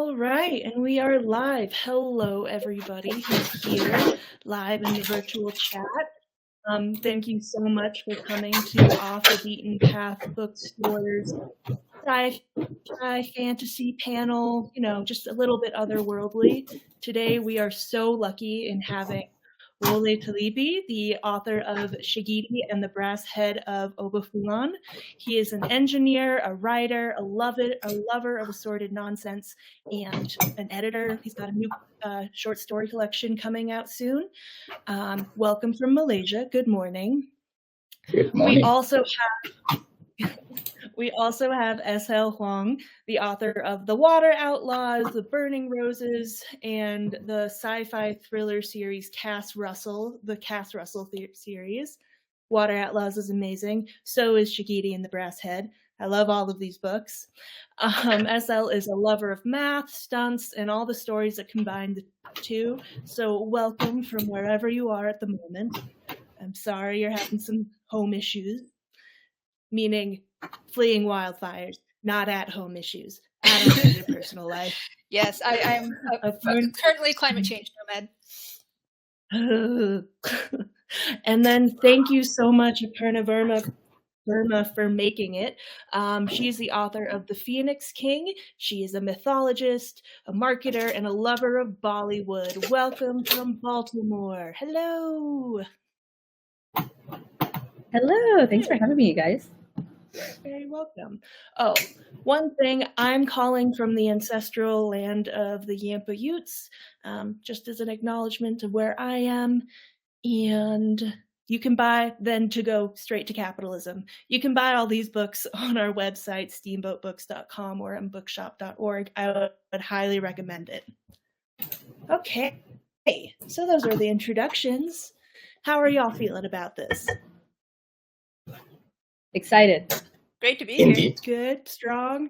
All right, and we are live. Hello, everybody who's here live in the virtual chat. Thank you so much for coming to Off the Beaten Path Bookstores sci-fi fantasy panel, just a little bit otherworldly. Today, we are so lucky in having Wole Talabi, the author of Shigidi and the Brass Head of Obafulan. He is an engineer, a writer, a lover of assorted nonsense, and an editor. He's got a new short story collection coming out soon. Welcome from Malaysia. Good morning. Good morning. We also have S.L. Huang, the author of The Water Outlaws, The Burning Roses, and the sci-fi thriller series Cass Russell, the Cass Russell series. Water Outlaws is amazing. So is Shigidi and the Brass Head. I love all of these books. SL is a lover of math, stunts, and all the stories that combine the two. So welcome from wherever you are at the moment. I'm sorry you're having some home issues, meaning fleeing wildfires, not at-home issues. I don't need a personal life. Yes, I'm currently climate change nomad. And then thank you so much, Aparna Verma, for making it. She's the author of The Phoenix King. She is a mythologist, a marketer, and a lover of Bollywood. Welcome from Baltimore. Hello. Hello. Thanks for having me, you guys. Very welcome. Oh, one thing, I'm calling from the ancestral land of the Yampa Utes, just as an acknowledgement of where I am. And you can buy, then to go straight to capitalism, you can buy all these books on our website, steamboatbooks.com or bookshop.org. I would highly recommend it. Okay, so those are the introductions. How are y'all feeling about this? Excited. Great to be here. Good, strong.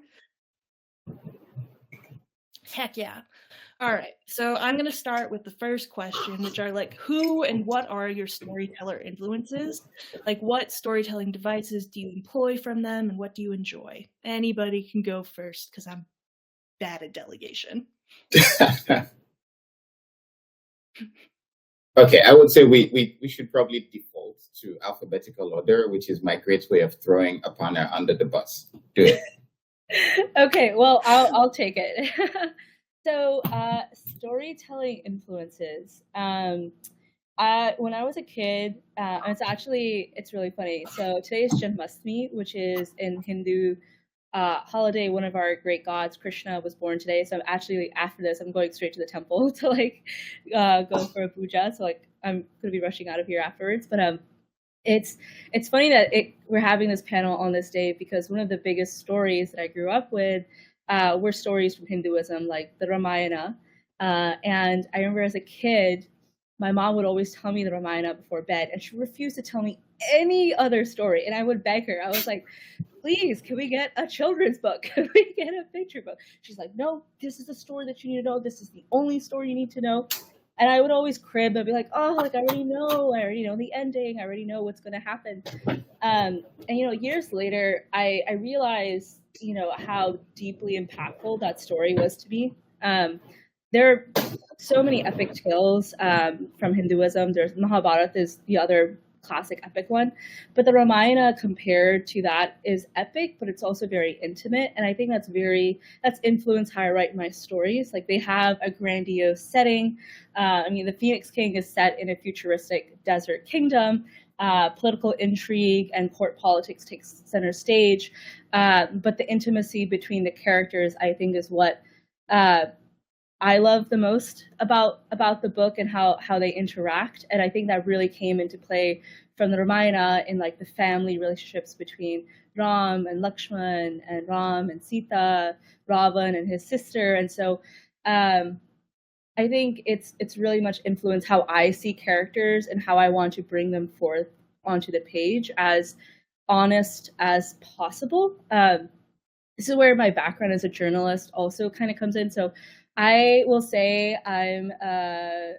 Heck yeah. All right, so I'm going to start with the first question, which are like, who and what are your storyteller influences? Like, what storytelling devices do you employ from them, and what do you enjoy? Anybody can go first, because I'm bad at delegation. Okay, I would say we should probably default to alphabetical order, which is my great way of throwing Aparna under the bus. Do it. Okay, well, I'll take it. So, storytelling influences. When I was a kid, it's really funny. So today is Janmashtami, which is in Hindu holiday. One of our great gods, Krishna, was born today. So I'm actually, after this, I'm going straight to the temple to go for a puja. So I'm gonna be rushing out of here afterwards. But it's funny that we're having this panel on this day because one of the biggest stories that I grew up with were stories from Hinduism, like the Ramayana. And I remember as a kid, my mom would always tell me the Ramayana before bed, and she refused to tell me any other story. And I would beg her. I was like, please, can we get a children's book? Can we get a picture book? She's like, no, this is the story that you need to know. This is the only story you need to know. And I would always crib and be like, oh, I already know the ending. I already know what's going to happen. And, years later, I realized, how deeply impactful that story was to me. There are so many epic tales from Hinduism. There's Mahabharata is the other classic epic one, but the Ramayana compared to that is epic, but it's also very intimate. And I think that's influenced how I write my stories. Like, they have a grandiose setting. The Phoenix King is set in a futuristic desert kingdom. Political intrigue and court politics takes center stage. But the intimacy between the characters, I think, is what I love the most about the book and how they interact. And I think that really came into play from the Ramayana in the family relationships between Ram and Lakshman, and Ram and Sita, Ravan and his sister. And so I think it's really much influenced how I see characters and how I want to bring them forth onto the page as honest as possible. This is where my background as a journalist also kind of comes in. So I will say I'm a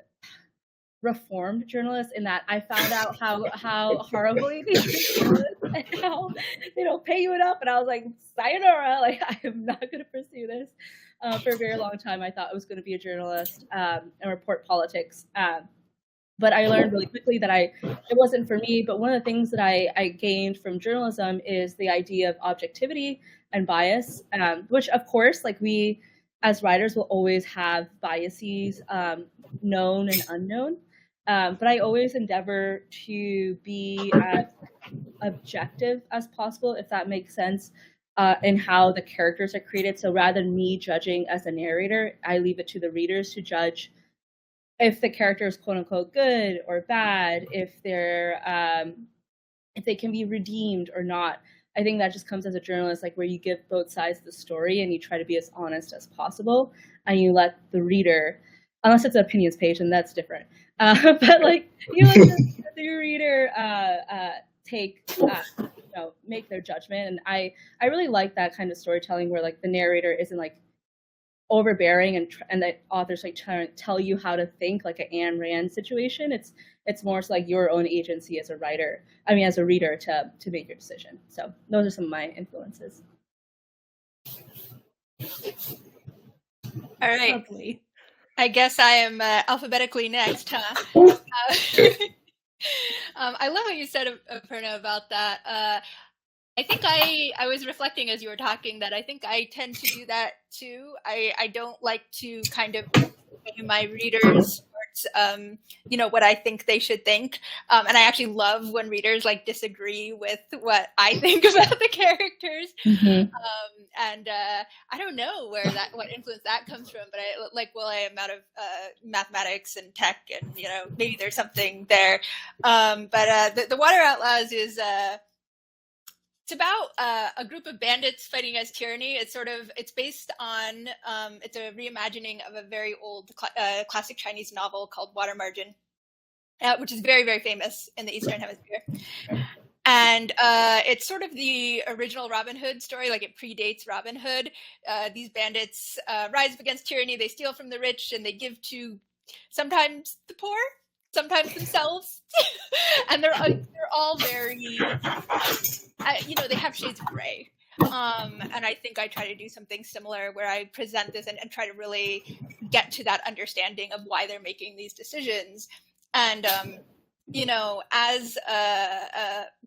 reformed journalist in that I found out how horribly they treat journalists and how they don't pay you enough. And I was like, sayonara, I am not going to pursue this. For a very long time, I thought I was going to be a journalist and report politics. But I learned really quickly that it wasn't for me. But one of the things that I gained from journalism is the idea of objectivity and bias, which of course, like we as writers will always have biases, known and unknown. But I always endeavor to be as objective as possible, if that makes sense, in how the characters are created. So rather than me judging as a narrator, I leave it to the readers to judge if the character is quote unquote good or bad, if they can be redeemed or not. I think that just comes as a journalist, like where you give both sides of the story and you try to be as honest as possible, and you let the reader, unless it's an opinions page, and that's different. But like you let the reader take, make their judgment. And I really like that kind of storytelling where like the narrator isn't like overbearing and the author's like trying to tell you how to think, like an Ayn Rand situation. It's more so like your own agency as a writer. I mean, as a reader to make your decision. So those are some of my influences. All right. Lovely. I guess I am alphabetically next, huh? I love what you said, Aparna, about that. I think I was reflecting as you were talking that I think I tend to do that too. I don't like to kind of my readers what I think they should think. And I actually love when readers like disagree with what I think about the characters. Mm-hmm. And I don't know what influence that comes from, but I am out of mathematics and tech, and maybe there's something there. But the Water Outlaws is it's about a group of bandits fighting against tyranny. It's based on it's a reimagining of a very old classic Chinese novel called Water Margin, which is very, very famous in the Eastern Hemisphere. And it's sort of the original Robin Hood story. Like, it predates Robin Hood. These bandits rise up against tyranny. They steal from the rich and they give to sometimes the poor, sometimes themselves. And they're all very, they have shades of gray. And I think I try to do something similar where I present this and try to really get to that understanding of why they're making these decisions. And, as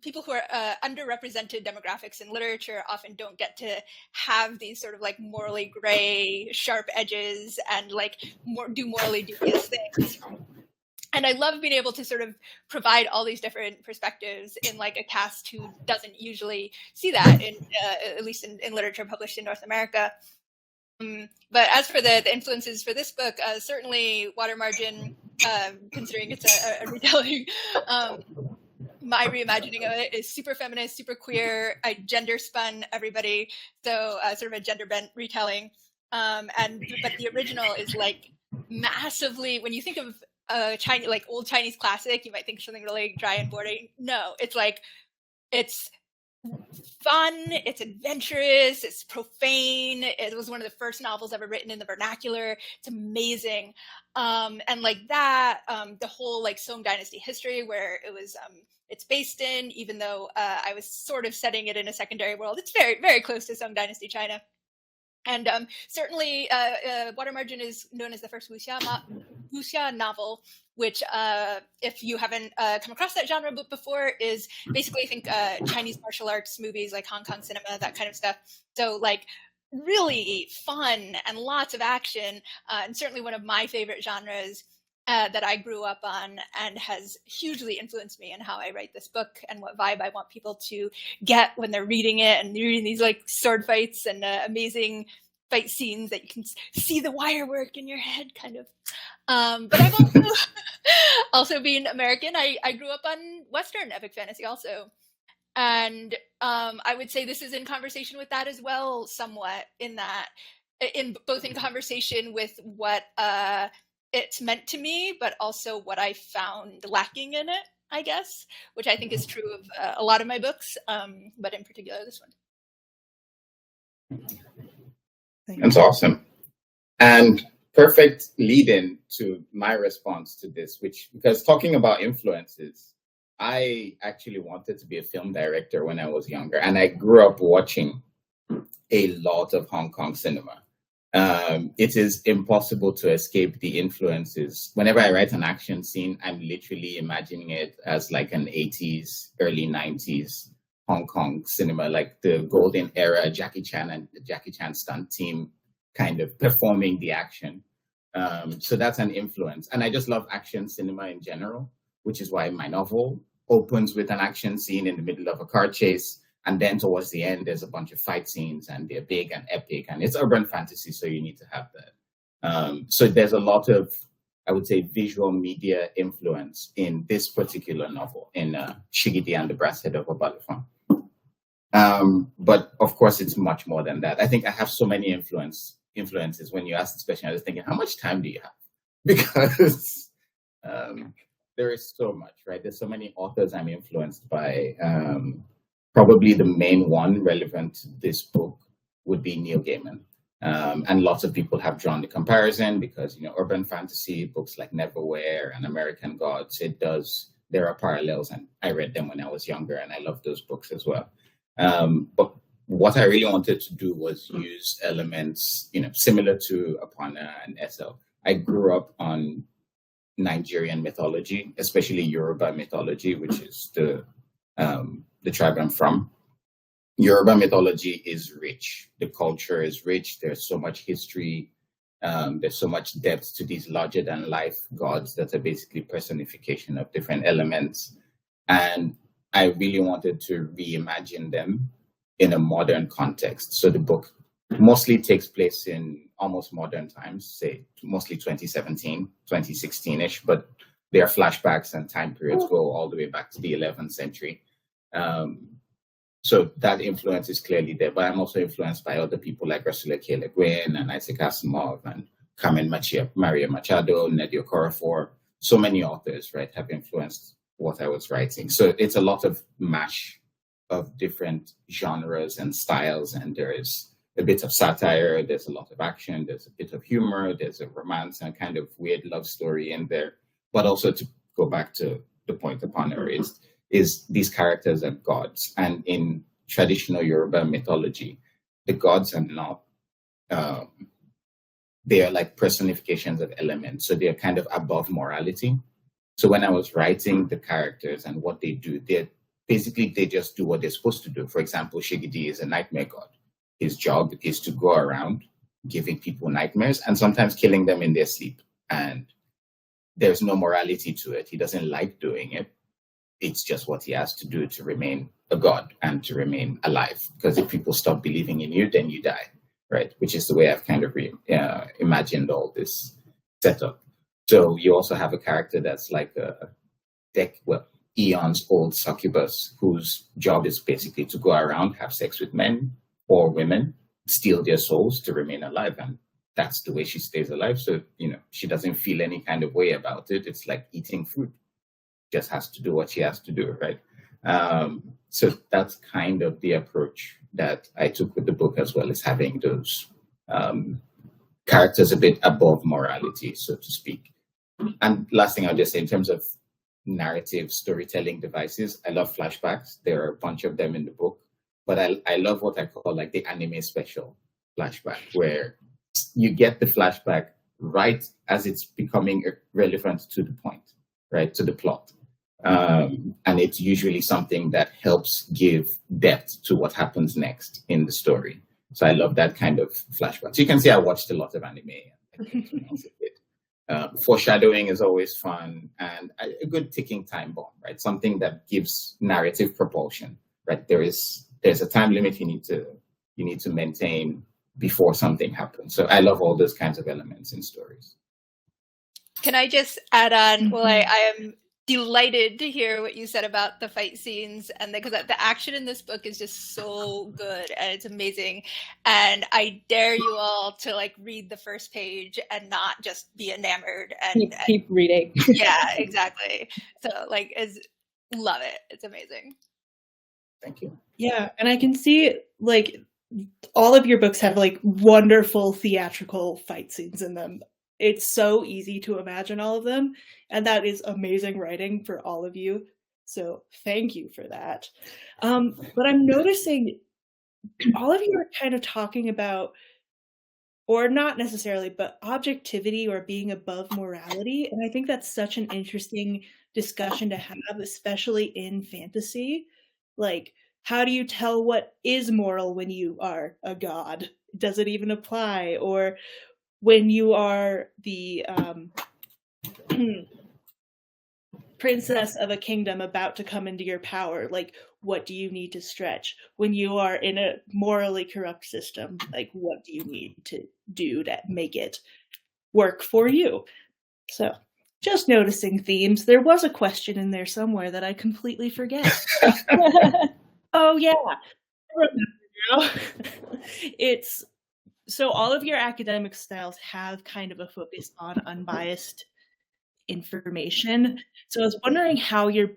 people who are underrepresented demographics in literature often don't get to have these sort of like morally gray, sharp edges and like do morally dubious things. And I love being able to sort of provide all these different perspectives in like a cast who doesn't usually see that, at least in literature published in North America. But as for the influences for this book, certainly Water Margin, considering it's a retelling, my reimagining of it is super feminist, super queer. I gender spun everybody, so sort of a gender bent retelling. But the original is like massively, when you think of Chinese, like old Chinese classic, you might think something really dry and boring. No, it's like, it's fun, it's adventurous, it's profane. It was one of the first novels ever written in the vernacular. It's amazing. And like that, the whole like Song Dynasty history where it was it's based in, even though I was sort of setting it in a secondary world, it's very, very close to Song Dynasty China. And certainly Water Margin is known as the first wuxia novel, which if you haven't come across that genre before, is basically, I think, Chinese martial arts movies, like Hong Kong cinema, that kind of stuff. So like really fun and lots of action, and certainly one of my favorite genres that I grew up on and has hugely influenced me in how I write this book and what vibe I want people to get when they're reading it and reading these like sword fights and amazing fight scenes that you can see the wire work in your head, kind of. But I've also being American, I grew up on Western epic fantasy also. And I would say this is in conversation with that as well, somewhat, in both in conversation with what it's meant to me, but also what I found lacking in it, I guess, which I think is true of a lot of my books, but in particular this one. That's awesome. And perfect lead-in to my response to this, because talking about influences, I actually wanted to be a film director when I was younger, and I grew up watching a lot of Hong Kong cinema. it is impossible to escape the influences. Whenever I write an action scene, I'm literally imagining it as like an 80s, early 90s Hong Kong cinema, like the golden era, Jackie Chan and the Jackie Chan stunt team kind of performing the action. So that's an influence. And I just love action cinema in general, which is why my novel opens with an action scene in the middle of a car chase. And then towards the end, there's a bunch of fight scenes and they're big and epic. And it's urban fantasy, so you need to have that. So there's a lot of, I would say, visual media influence in this particular novel, in Shigidi and the Brass Head of Obalufon. But of course, it's much more than that. I think I have so many influences. When you ask this question, I was thinking, how much time do you have? Because there is so much, right? There's so many authors I'm influenced by. Probably the main one relevant to this book would be Neil Gaiman. And lots of people have drawn the comparison because, you know, urban fantasy books like Neverwhere and American Gods, there are parallels, and I read them when I was younger and I love those books as well. But what I really wanted to do was use elements, you know, similar to Aparna and Ethel. I grew up on Nigerian mythology, especially Yoruba mythology, which is the tribe I'm from. Yoruba mythology is rich. The culture is rich. There's so much history. There's so much depth to these larger than life gods that are basically personification of different elements. And I really wanted to reimagine them in a modern context. So the book mostly takes place in almost modern times, say mostly 2017, 2016-ish, but there are flashbacks and time periods go all the way back to the 11th century. So that influence is clearly there, but I'm also influenced by other people like Ursula K. Le Guin and Isaac Asimov and Carmen Maria Machado, Nnedi Okorafor. So many authors, right, have influenced what I was writing. So it's a lot of mash of different genres and styles, and there is a bit of satire, there's a lot of action, there's a bit of humor, there's a romance and kind of weird love story in there. But also, to go back to the point Aparna raised, is these characters are gods. And in traditional Yoruba mythology, the gods are not, they are like personifications of elements. So they're kind of above morality. So when I was writing the characters and what they do, they just do what they're supposed to do. For example, Shigidi is a nightmare god. His job is to go around giving people nightmares and sometimes killing them in their sleep. And there's no morality to it. He doesn't like doing it. It's just what he has to do to remain a god and to remain alive. Because if people stop believing in you, then you die, right? Which is the way I've kind of imagined all this setup. So you also have a character that's like eons old succubus, whose job is basically to go around, have sex with men or women, steal their souls to remain alive. And that's the way she stays alive. So, you know, she doesn't feel any kind of way about it. It's like eating food. Just has to do what she has to do, right? So that's kind of the approach that I took with the book, as well as having those characters a bit above morality, so to speak. And last thing I'll just say, in terms of narrative storytelling devices, I love flashbacks. There are a bunch of them in the book, but I love what I call like the anime special flashback, where you get the flashback right as it's becoming relevant to the point, right, to the plot. And it's usually something that helps give depth to what happens next in the story. So I love that kind of flashback. So you can see I watched a lot of anime. Foreshadowing is always fun, and a good ticking time bomb, right? Something that gives narrative propulsion, right? There's a time limit you need to maintain before something happens. So I love all those kinds of elements in stories. Can I just add on? Well, I am delighted to hear what you said about the fight scenes, and because the action in this book is just so good and it's amazing. And I dare you all to like read the first page and not just be enamored and keep reading. Yeah, exactly. So like, love it. It's amazing. Thank you. Yeah, and I can see like all of your books have like wonderful theatrical fight scenes in them. It's so easy to imagine all of them, and that is amazing writing for all of you. So thank you for that. But I'm noticing all of you are kind of talking about or not necessarily, but objectivity or being above morality. And I think that's such an interesting discussion to have, especially in fantasy. Like, how do you tell what is moral when you are a god? Does it even apply? Or when you are the princess of a kingdom about to come into your power, like, what do you need to stretch? When you are in a morally corrupt system, like, what do you need to do to make it work for you? So, just noticing themes. There was a question in there somewhere that I completely forget. Oh yeah, I remember now. It's so all of your academic styles have kind of a focus on unbiased information. So I was wondering how your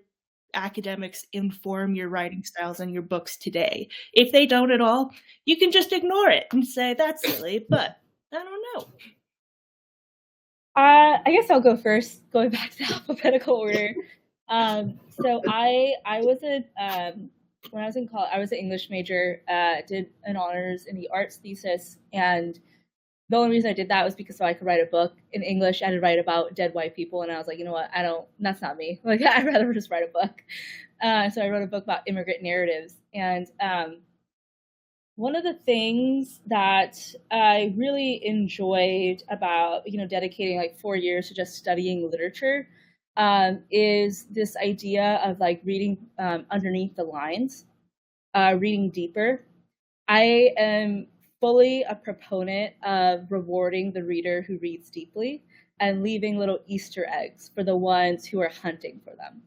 academics inform your writing styles and your books today. If they don't at all, you can just ignore it and say that's silly, but I don't know. I guess I'll go first, going back to the alphabetical order. So I was when I was in college, I was an English major, did an honors in the arts thesis, and the only reason I did that was because so I could write a book in English. I had to write about dead white people, and I was like, you know what, that's not me. Like, I'd rather just write a book. So I wrote a book about immigrant narratives, and one of the things that I really enjoyed about, dedicating like 4 years to just studying literature is this idea of like reading underneath the lines, reading deeper. I am fully a proponent of rewarding the reader who reads deeply and leaving little Easter eggs for the ones who are hunting for them.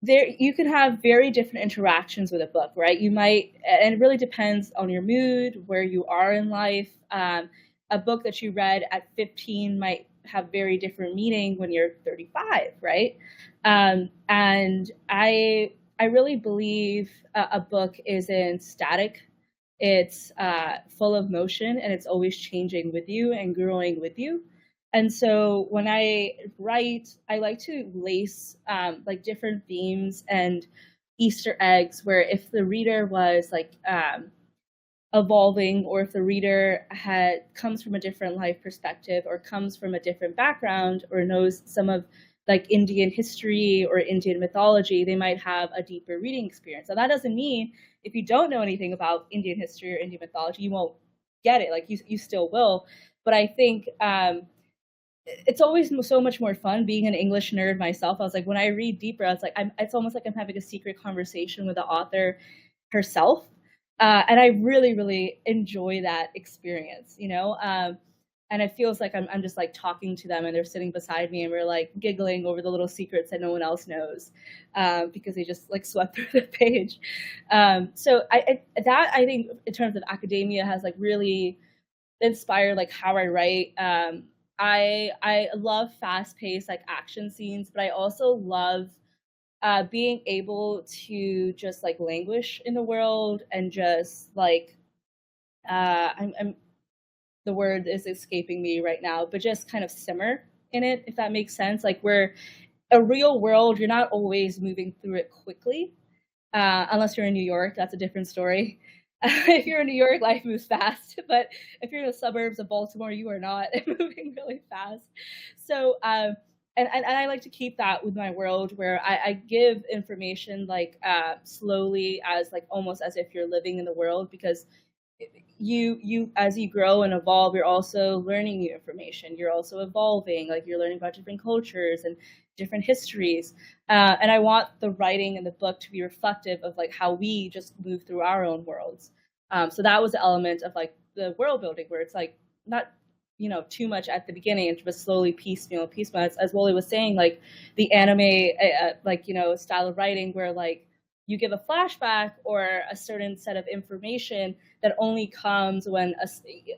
There, you can have very different interactions with a book, right? You might, and it really depends on your mood, where you are in life. A book that you read at 15 might have very different meaning when you're 35, right? And I really believe a book isn't static. It's full of motion, and it's always changing with you and growing with you. And so when I write, I like to lace like different themes and Easter eggs, where if the reader was like evolving, or if the reader comes from a different life perspective, or comes from a different background, or knows some of like Indian history or Indian mythology, they might have a deeper reading experience. So that doesn't mean if you don't know anything about Indian history or Indian mythology, you won't get it. Like you still will. But I think it's always so much more fun being an English nerd myself. I was like, when I read deeper, I was like, it's almost like I'm having a secret conversation with the author herself. And I really, really enjoy that experience, and it feels like I'm just like talking to them, and they're sitting beside me, and we're like giggling over the little secrets that no one else knows, because they just like swept through the page. So I think in terms of academia has like really inspired like how I write. I love fast-paced like action scenes, but I also love being able to just like languish in the world and just like I'm the word is escaping me right now, but just kind of simmer in it, if that makes sense. Like, where a real world, you're not always moving through it quickly, unless you're in New York. That's a different story. If you're in New York, life moves fast. But if you're in the suburbs of Baltimore, you are not moving really fast. So, and I like to keep that with my world, where I give information like slowly, as like almost as if you're living in the world, because you as you grow and evolve, you're also learning new information. You're also evolving, like you're learning about different cultures and different histories. And I want the writing and the book to be reflective of like how we just move through our own worlds. So that was the element of like the world building, where it's like not too much at the beginning, but slowly piecemeal. As Wole was saying, like the anime style of writing, where like you give a flashback or a certain set of information that only comes when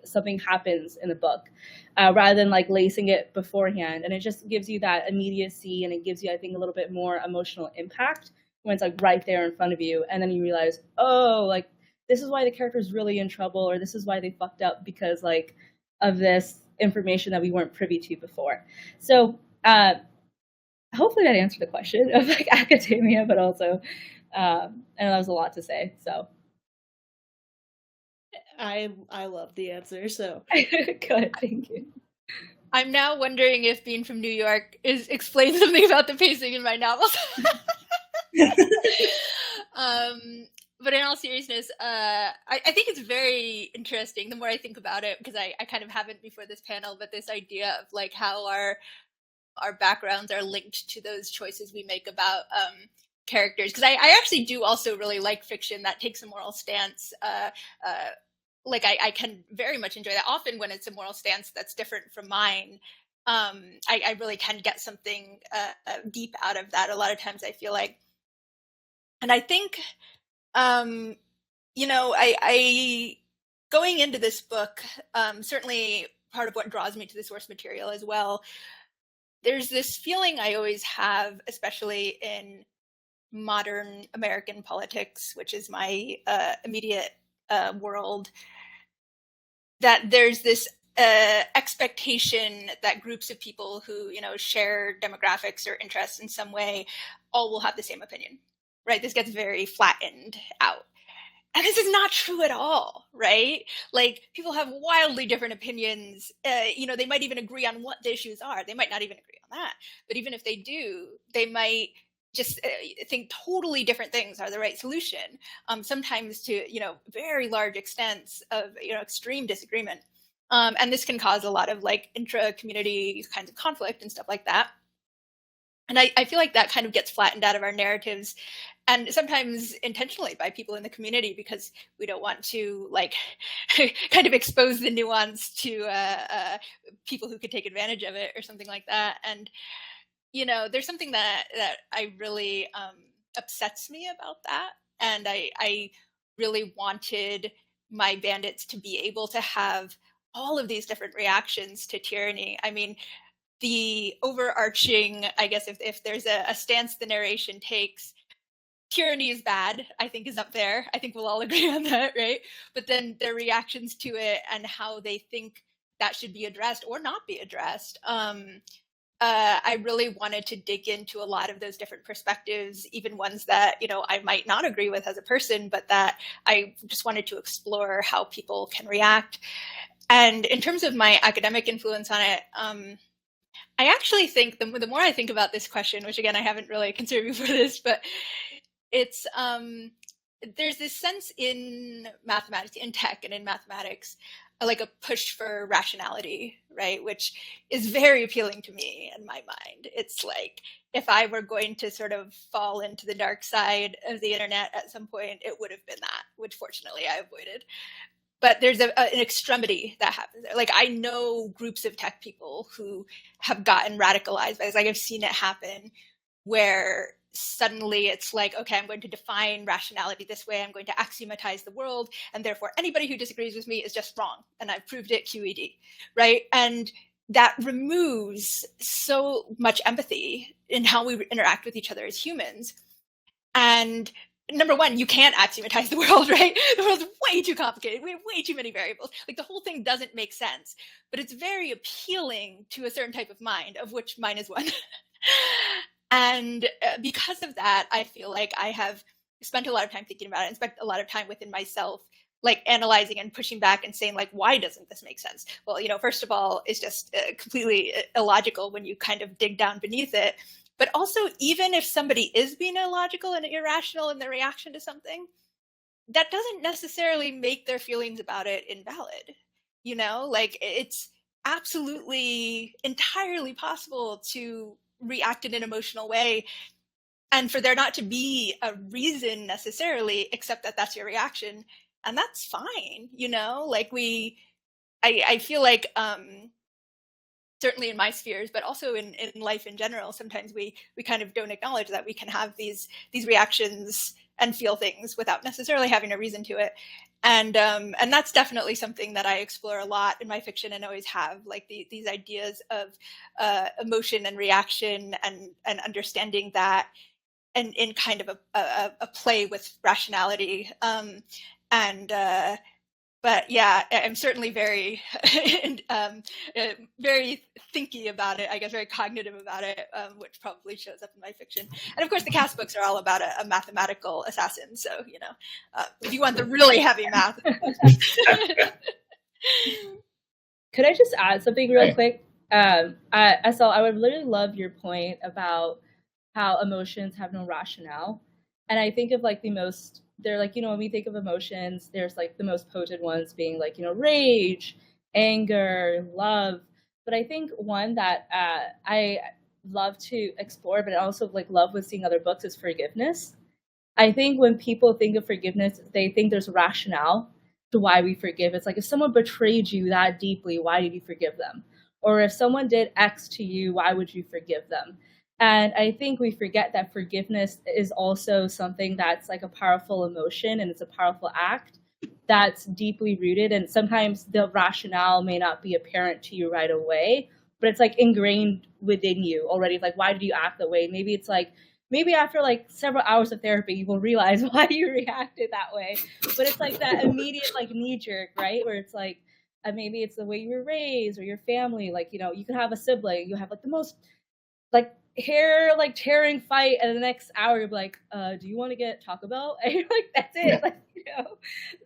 something happens in the book, rather than like lacing it beforehand. And it just gives you that immediacy, and it gives you, I think, a little bit more emotional impact when it's like right there in front of you. And then you realize, oh, like this is why the character's really in trouble, or this is why they fucked up, because like of this information that we weren't privy to before. So hopefully that answered the question of like academia, but also and that was a lot to say. So I love the answer. So Good, thank you. I'm now wondering if being from New York explains something about the pacing in my novels. But in all seriousness, I think it's very interesting the more I think about it, because I kind of haven't before this panel, but this idea of like how our backgrounds are linked to those choices we make about characters. Because I actually do also really like fiction that takes a moral stance. Like I can very much enjoy that. Often when it's a moral stance that's different from mine, I really can get something deep out of that. A lot of times I feel like, and I think, you know, I going into this book, certainly part of what draws me to the source material as well, there's this feeling I always have, especially in modern American politics, which is my immediate world, that there's this expectation that groups of people who, you know, share demographics or interests in some way all will have the same opinion, right? This gets very flattened out. And this is not true at all, right? Like, people have wildly different opinions. You know, they might even agree on what the issues are. They might not even agree on that. But even if they do, they might just think totally different things are the right solution. Sometimes to, you know, very large extents of, you know, extreme disagreement. And this can cause a lot of like intra-community kinds of conflict and stuff like that. And I feel like that kind of gets flattened out of our narratives, and sometimes intentionally by people in the community, because we don't want to like kind of expose the nuance to people who could take advantage of it or something like that. And, you know, there's something that I really upsets me about that. And I really wanted my bandits to be able to have all of these different reactions to tyranny. I mean, the overarching, I guess, if there's a stance the narration takes, tyranny is bad, I think, is up there. I think we'll all agree on that, right? But then their reactions to it and how they think that should be addressed or not be addressed. I really wanted to dig into a lot of those different perspectives, even ones that, you know, I might not agree with as a person, but that I just wanted to explore how people can react. And in terms of my academic influence on it, I actually think the more I think about this question, which again I haven't really considered before this, but it's there's this sense in mathematics, in tech and in mathematics, like a push for rationality, right? Which is very appealing to me in my mind. It's like, if I were going to sort of fall into the dark side of the internet at some point, it would have been that, which fortunately I avoided. But there's an extremity that happens there. Like, I know groups of tech people who have gotten radicalized by this. Like, I've seen it happen where suddenly it's like, okay, I'm going to define rationality this way. I'm going to axiomatize the world. And therefore, anybody who disagrees with me is just wrong. And I've proved it QED, right? And that removes so much empathy in how we interact with each other as humans. And number one, you can't axiomatize the world, right? The world's way too complicated. We have way too many variables. Like, the whole thing doesn't make sense, but it's very appealing to a certain type of mind, of which mine is one. And because of that, I feel like I have spent a lot of time thinking about it and spent a lot of time within myself, like analyzing and pushing back and saying, like, why doesn't this make sense? Well, you know, first of all, it's just completely illogical when you kind of dig down beneath it. But also, even if somebody is being illogical and irrational in their reaction to something, that doesn't necessarily make their feelings about it invalid. You know, like, it's absolutely entirely possible to react in an emotional way, and for there not to be a reason necessarily, except that that's your reaction. And that's fine, you know, like I feel like, certainly in my spheres, but also in life in general, sometimes we kind of don't acknowledge that we can have these reactions and feel things without necessarily having a reason to it. And that's definitely something that I explore a lot in my fiction, and always have, like these ideas of emotion and reaction, and understanding that, and in kind of a play with rationality. And but yeah, I'm certainly very, very thinky about it. I guess very cognitive about it, which probably shows up in my fiction. And of course, the Cass books are all about a mathematical assassin. So if you want the really heavy math. Could I just add something real quick? I would really love your point about how emotions have no rationale. And I think of like they're like, when we think of emotions, there's like the most potent ones being like, rage, anger, love. But I think one that I love to explore, but I also like love with seeing other books, is forgiveness. I think when people think of forgiveness, they think there's rationale to why we forgive. It's like, if someone betrayed you that deeply, why did you forgive them? Or if someone did X to you, why would you forgive them? And I think we forget that forgiveness is also something that's like a powerful emotion, and it's a powerful act that's deeply rooted. And sometimes the rationale may not be apparent to you right away, but it's like ingrained within you already. Like, why did you act that way? Maybe it's like, maybe after like several hours of therapy, you will realize why you reacted that way. But it's like that immediate like knee jerk, right? Where it's like, maybe it's the way you were raised or your family. Like, you can have a sibling, you have like the most like hair like tearing fight, and the next hour you're like, do you want to get Taco Bell? And you're like, that's it. Like,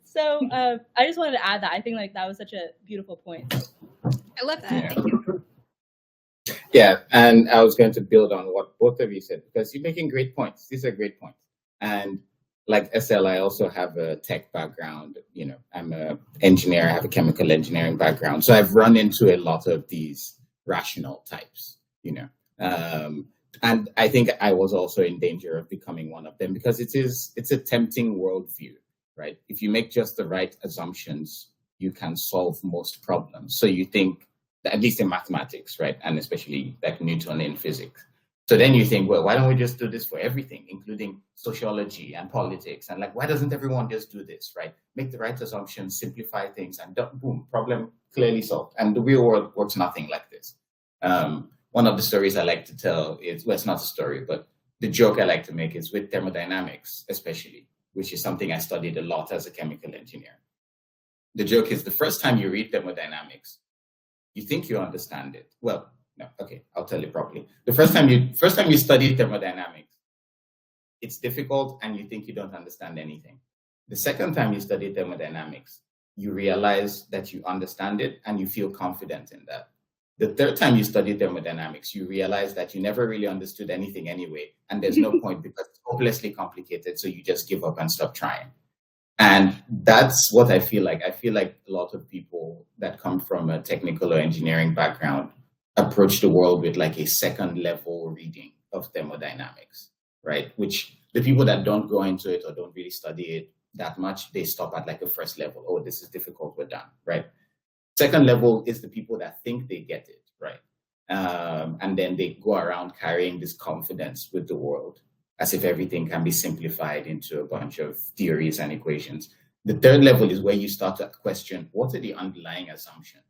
So I just wanted to add that. I think like that was such a beautiful point. I love that. Thank you. Yeah, and I was going to build on what both of you said, because you're making great points. These are great points. And like SL, I also have a tech background. I'm an engineer. I have a chemical engineering background. So I've run into a lot of these rational types, and I think I was also in danger of becoming one of them, because it's a tempting worldview, right? If you make just the right assumptions, you can solve most problems. So you think, at least in mathematics, right? And especially like Newton in physics. So then you think, well, why don't we just do this for everything, including sociology and politics? And like, why doesn't everyone just do this, right? Make the right assumptions, simplify things, and boom, problem clearly solved. And the real world works nothing like this. One of the stories I like to tell is, well, it's not a story, but the joke I like to make is with thermodynamics, especially, which is something I studied a lot as a chemical engineer. The joke is, the first time you read thermodynamics, you think you understand it. Well, no, okay, I'll tell you properly. The first time you study thermodynamics, it's difficult and you think you don't understand anything. The second time you study thermodynamics, you realize that you understand it and you feel confident in that. The third time you study thermodynamics, you realize that you never really understood anything anyway, and there's no point because it's hopelessly complicated, so you just give up and stop trying. And that's what I feel like. I feel like a lot of people that come from a technical or engineering background approach the world with like a second level reading of thermodynamics, right? Which the people that don't go into it or don't really study it that much, they stop at like a first level. Oh, this is difficult, we're done, right? Second level is the people that think they get it, right? And then they go around carrying this confidence with the world, as if everything can be simplified into a bunch of theories and equations. The third level is where you start to question, what are the underlying assumptions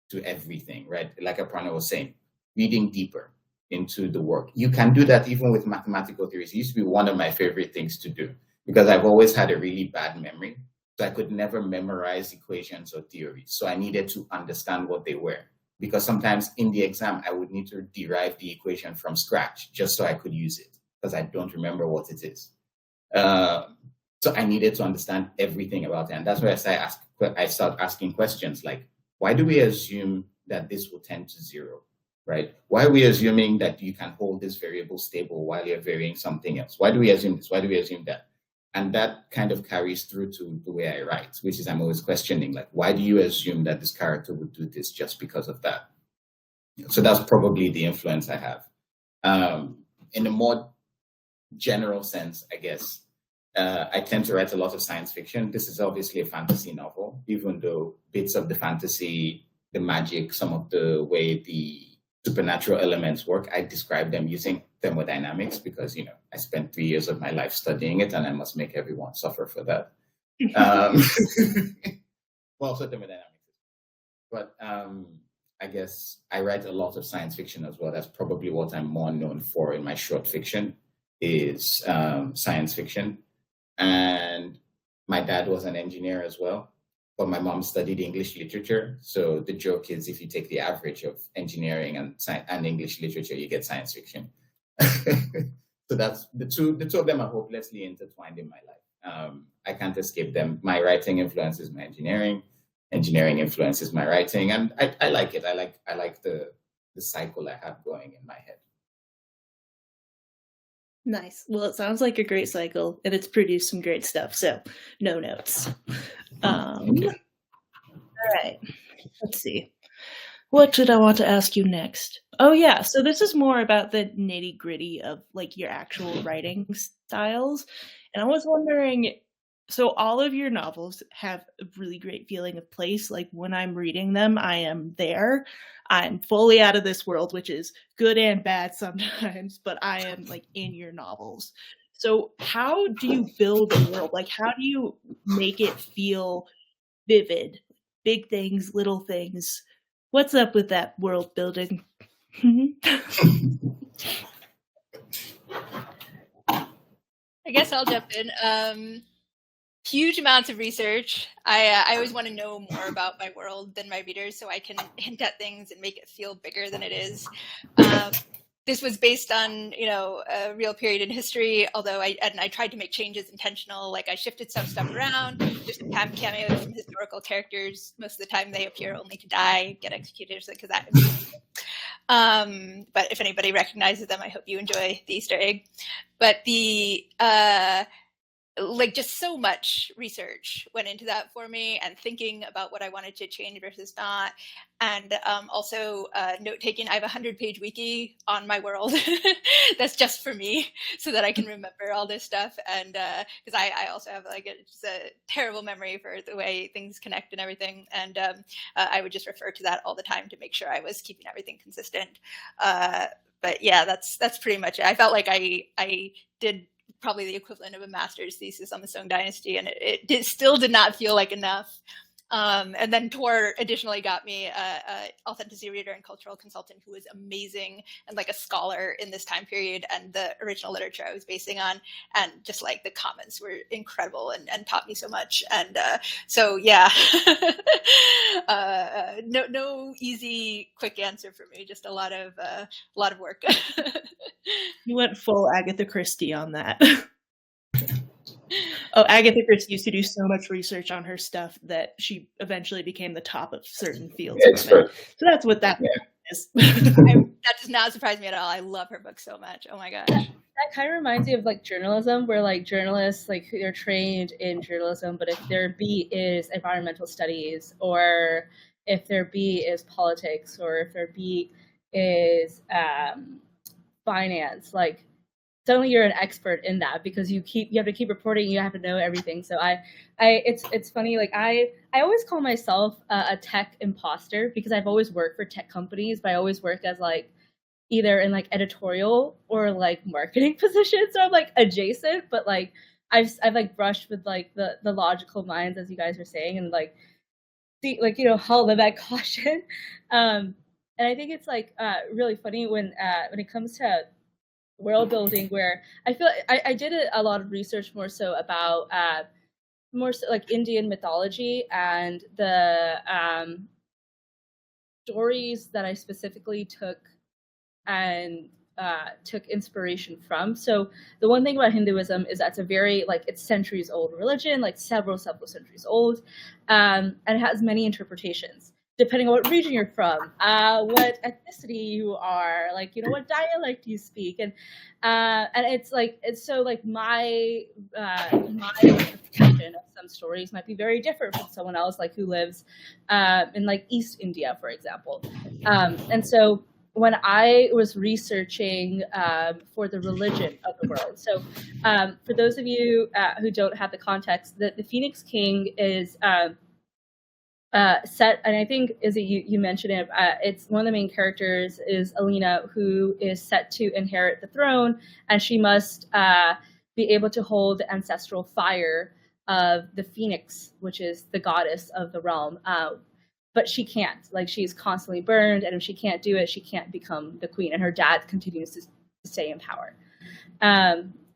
to everything, right? Like Aparna was saying, reading deeper into the work. You can do that even with mathematical theories. It used to be one of my favorite things to do, because I've always had a really bad memory. So I could never memorize equations or theories. So I needed to understand what they were, because sometimes in the exam, I would need to derive the equation from scratch just so I could use it, because I don't remember what it is. So I needed to understand everything about it. And that's where I start asking questions like, why do we assume that this will tend to zero, right? Why are we assuming that you can hold this variable stable while you're varying something else? Why do we assume this? Why do we assume that? And that kind of carries through to the way I write, which is I'm always questioning, like, why do you assume that this character would do this just because of that? So that's probably the influence I have. In a more general sense, I guess, I tend to write a lot of science fiction. This is obviously a fantasy novel, even though bits of the fantasy, the magic, some of the way the supernatural elements work, I describe them using thermodynamics, because, I spent 3 years of my life studying it and I must make everyone suffer for that. Well, so thermodynamics. But I guess I write a lot of science fiction as well. That's probably what I'm more known for in my short fiction, is science fiction. And my dad was an engineer as well. but my mom studied English literature. So the joke is, if you take the average of engineering and English literature, you get science fiction. So that's the two of them are hopelessly intertwined in my life. I can't escape them. My writing influences my engineering. Engineering influences my writing, and I like it. I like the cycle I have going in my head. Nice. Well, it sounds like a great cycle, and it's produced some great stuff. So, no notes. All right. Let's see. What did I want to ask you next? Oh yeah, so this is more about the nitty-gritty of like your actual writing styles. And I was wondering, so all of your novels have a really great feeling of place. Like when I'm reading them, I am there. I'm fully out of this world, which is good and bad sometimes, but I am like in your novels. So how do you build a world? Like how do you make it feel vivid? Big things, little things. What's up with that world building? I guess I'll jump in. Huge amounts of research. I always want to know more about my world than my readers, so I can hint at things and make it feel bigger than it is. This was based on, a real period in history, although I tried to make changes intentional. Like I shifted some stuff around. There's some cameos from historical characters. Most of the time they appear only to die, get executed, because that. But if anybody recognizes them, I hope you enjoy the Easter egg. But the just so much research went into that for me, and thinking about what I wanted to change versus not. And also note-taking. I have a 100-page wiki on my world that's just for me, so that I can remember all this stuff. And because I also have just a terrible memory for the way things connect and everything. And I would just refer to that all the time to make sure I was keeping everything consistent. But yeah, that's pretty much it. I felt like I did probably the equivalent of a master's thesis on the Song Dynasty, and it still did not feel like enough. And then Tor additionally got me a authenticity reader and cultural consultant who was amazing and like a scholar in this time period and the original literature I was basing on. And just like the comments were incredible and taught me so much. And so, yeah, no easy, quick answer for me. Just a lot of work. You went full Agatha Christie on that. Oh, Agatha Christie used to do so much research on her stuff that she eventually became the top of certain fields. So that's what that is. That does not surprise me at all. I love her book so much. Oh my gosh. That kind of reminds me of like journalism, where like journalists, like they're trained in journalism, but if their B is environmental studies, or if their B is politics, or if their B is finance, like suddenly you're an expert in that because you have to keep reporting, you have to know everything. So it's funny, like I always call myself a tech imposter because I've always worked for tech companies, but I always work as like either in like editorial or like marketing positions. So I'm like adjacent, but like I've like brushed with like the logical minds, as you guys are saying, and like see, like, hold that caution. And I think it's like really funny when it comes to world building, where I feel I did a lot of research more so about more so like Indian mythology and the stories that I specifically took inspiration from. So the one thing about Hinduism is that it's a very it's centuries old religion, like several centuries old, and it has many interpretations depending on what region you're from, what ethnicity you are, like, what dialect you speak. And it's so my interpretation of some stories might be very different from someone else, like who lives in like East India, for example. And so when I was researching for the religion of the world, so for those of you who don't have the context, the Phoenix King is set, and I think Izzy, you mentioned it. It's one of the main characters is Alina, who is set to inherit the throne, and she must be able to hold the ancestral fire of the Phoenix, which is the goddess of the realm. But she can't. Like, she's constantly burned, and if she can't do it, she can't become the queen. And her dad continues to stay in power.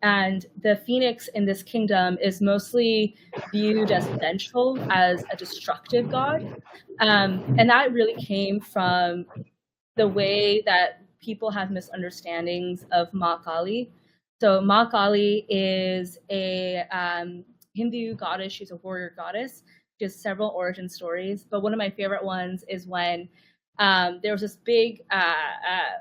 And the phoenix in this kingdom is mostly viewed as vengeful, as a destructive god. And that really came from the way that people have misunderstandings of Ma Kali. So Ma Kali is a Hindu goddess. She's a warrior goddess. She has several origin stories, but one of my favorite ones is when there was this big,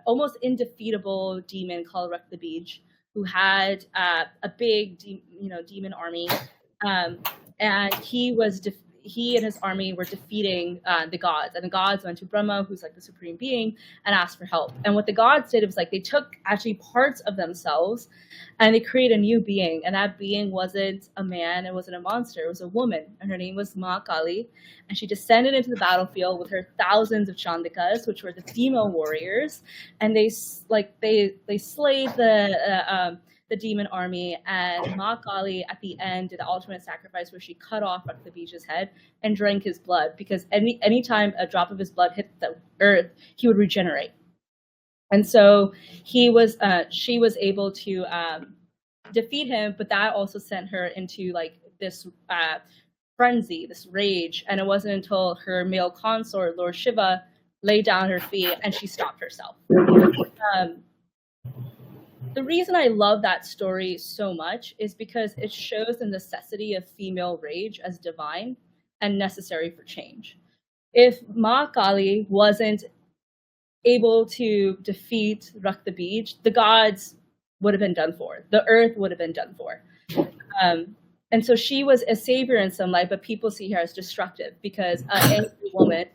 almost indefeatable demon called Rakthabij, who had a big, demon army, and he and his army were defeating the gods, and the gods went to Brahma, who's like the supreme being, and asked for help. And what the gods did was like they took actually parts of themselves and they created a new being, and that being wasn't a man, it wasn't a monster, it was a woman, and her name was Ma Kali, and she descended into the battlefield with her thousands of Chandikas, which were the female warriors, and they slayed the demon army, and Ma Kali at the end did the ultimate sacrifice where she cut off Rakthabij's head and drank his blood, because anytime a drop of his blood hit the earth, he would regenerate. And so she was able to defeat him, but that also sent her into like this frenzy, this rage. And it wasn't until her male consort, Lord Shiva, laid down her feet and she stopped herself. The reason I love that story so much is because it shows the necessity of female rage as divine and necessary for change. If Ma Kali wasn't able to defeat Rakthabij, the gods would have been done for. The earth would have been done for. And so she was a savior in some light, but people see her as destructive because an angry woman,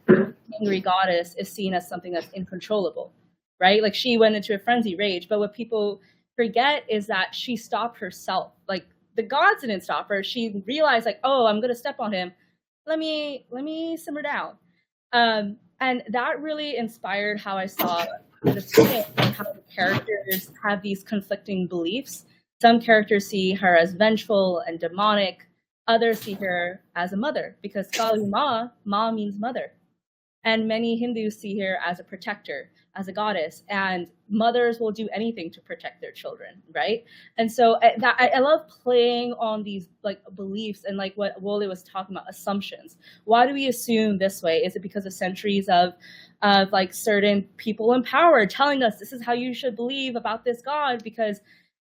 angry goddess, is seen as something that's uncontrollable, right? Like she went into a frenzy rage, but what people forget is that she stopped herself. Like the gods didn't stop her. She realized like, oh, I'm going to step on him. Let me simmer down. And that really inspired how I saw the story and how the characters have these conflicting beliefs. Some characters see her as vengeful and demonic. Others see her as a mother, because Kali Ma means mother. And many Hindus see her as a protector, as a goddess, and mothers will do anything to protect their children, right? And so I love playing on these like beliefs and like what Wole was talking about, assumptions. Why do we assume this way? Is it because of centuries of like certain people in power telling us this is how you should believe about this god? Because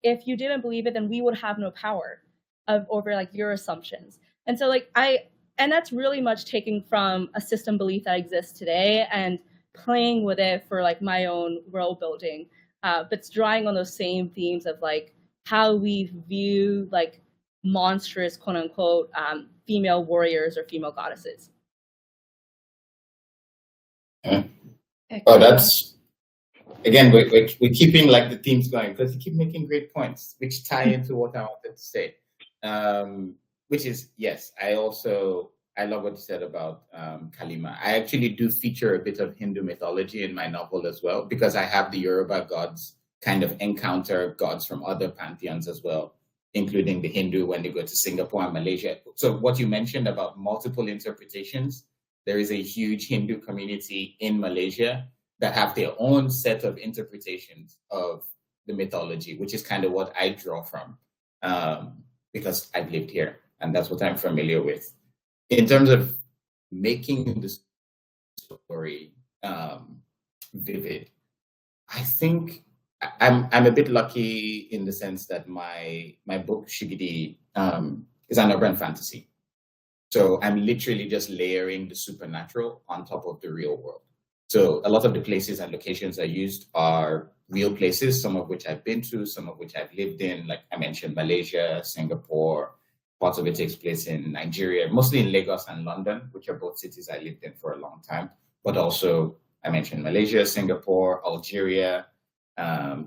if you didn't believe it, then we would have no power over like your assumptions. And so like and that's really much taken from a system belief that exists today and playing with it for like my own world building, but it's drawing on those same themes of like how we view like monstrous quote unquote female warriors or female goddesses. Oh, that's again we're keeping like the themes going because you keep making great points which tie into what I wanted to say. Which is, yes, I love what you said about Kalima. I actually do feature a bit of Hindu mythology in my novel as well, because I have the Yoruba gods kind of encounter gods from other pantheons as well, including the Hindu when they go to Singapore and Malaysia. So what you mentioned about multiple interpretations, there is a huge Hindu community in Malaysia that have their own set of interpretations of the mythology, which is kind of what I draw from because I've lived here. And that's what I'm familiar with. In terms of making the story vivid, I think I'm a bit lucky in the sense that my book Shigidi is an urban fantasy. So I'm literally just layering the supernatural on top of the real world. So a lot of the places and locations I used are real places, some of which I've been to, some of which I've lived in. Like I mentioned, Malaysia, Singapore. Parts of it takes place in Nigeria, mostly in Lagos and London, which are both cities I lived in for a long time. But also, I mentioned Malaysia, Singapore, Algeria,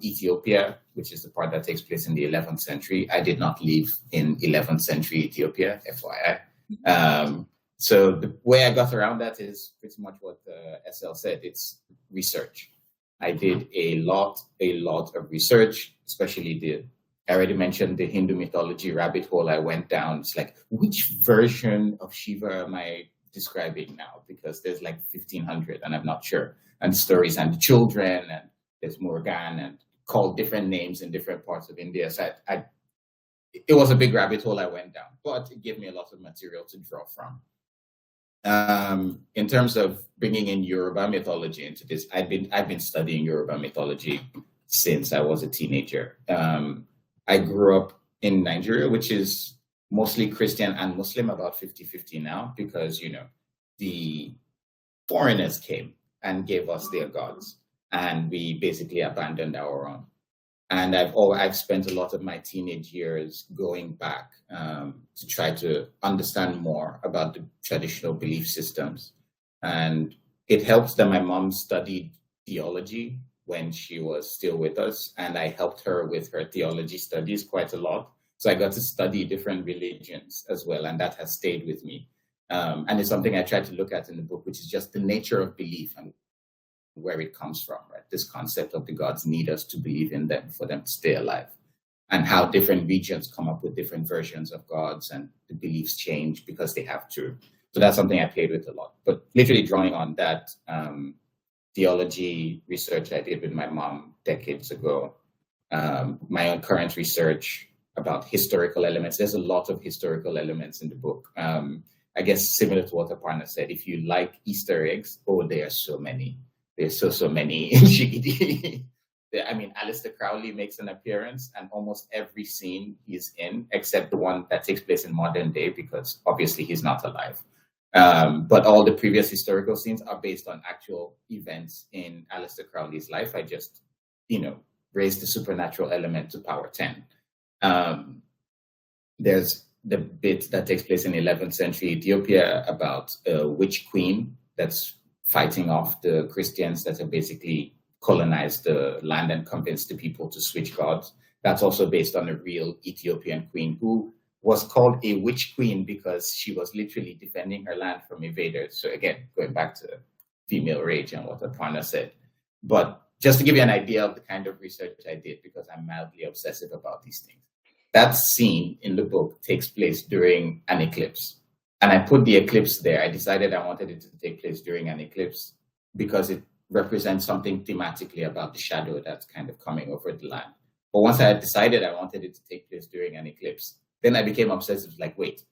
Ethiopia, which is the part that takes place in the 11th century. I did not live in 11th century Ethiopia, FYI. So the way I got around that is pretty much what SL said. It's research. I did a lot of research, especially I already mentioned the Hindu mythology rabbit hole I went down. It's like, which version of Shiva am I describing now? Because there's like 1,500 and I'm not sure. And stories and the children, and there's Murugan and called different names in different parts of India. So I it was a big rabbit hole I went down, but it gave me a lot of material to draw from. In terms of bringing in Yoruba mythology into this, I've been studying Yoruba mythology since I was a teenager. I grew up in Nigeria, which is mostly Christian and Muslim, about 50-50 now, because, the foreigners came and gave us their gods, and we basically abandoned our own. And I've spent a lot of my teenage years going back to try to understand more about the traditional belief systems. And it helps that my mom studied theology when she was still with us, and I helped her with her theology studies quite a lot. So I got to study different religions as well, and that has stayed with me. And it's something I try to look at in the book, which is just the nature of belief and where it comes from, right? This concept of the gods need us to believe in them for them to stay alive, and how different regions come up with different versions of gods, and the beliefs change because they have to. So that's something I played with a lot. But literally drawing on that theology research I did with my mom decades ago, my own current research about historical elements. There's a lot of historical elements in the book. I guess similar to what Aparna said, if you like Easter eggs, there are so many. There's so many in Shigidi. I mean, Aleister Crowley makes an appearance, and almost every scene he's in, except the one that takes place in modern day, because obviously he's not alive. But all the previous historical scenes are based on actual events in Aleister Crowley's life. I just, raised the supernatural element to power 10. There's the bit that takes place in 11th century Ethiopia about a witch queen that's fighting off the Christians that have basically colonized the land and convinced the people to switch gods. That's also based on a real Ethiopian queen who was called a witch queen because she was literally defending her land from invaders. So again, going back to female rage and what Aparna said. But just to give you an idea of the kind of research I did, because I'm mildly obsessive about these things. That scene in the book takes place during an eclipse. And I put the eclipse there. I decided I wanted it to take place during an eclipse because it represents something thematically about the shadow that's kind of coming over the land. But once I had decided I wanted it to take place during an eclipse, then I became obsessive, like, wait,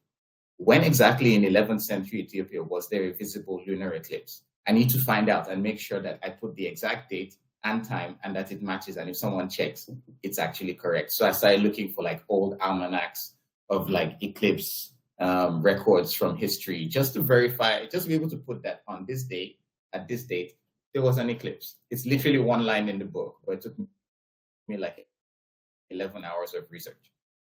when exactly in 11th century Ethiopia was there a visible lunar eclipse? I need to find out and make sure that I put the exact date and time and that it matches. And if someone checks, it's actually correct. So I started looking for like old almanacs of like eclipse records from history, just to verify, just to be able to put that on this date, at this date, there was an eclipse. It's literally one line in the book, but it took me like 11 hours of research.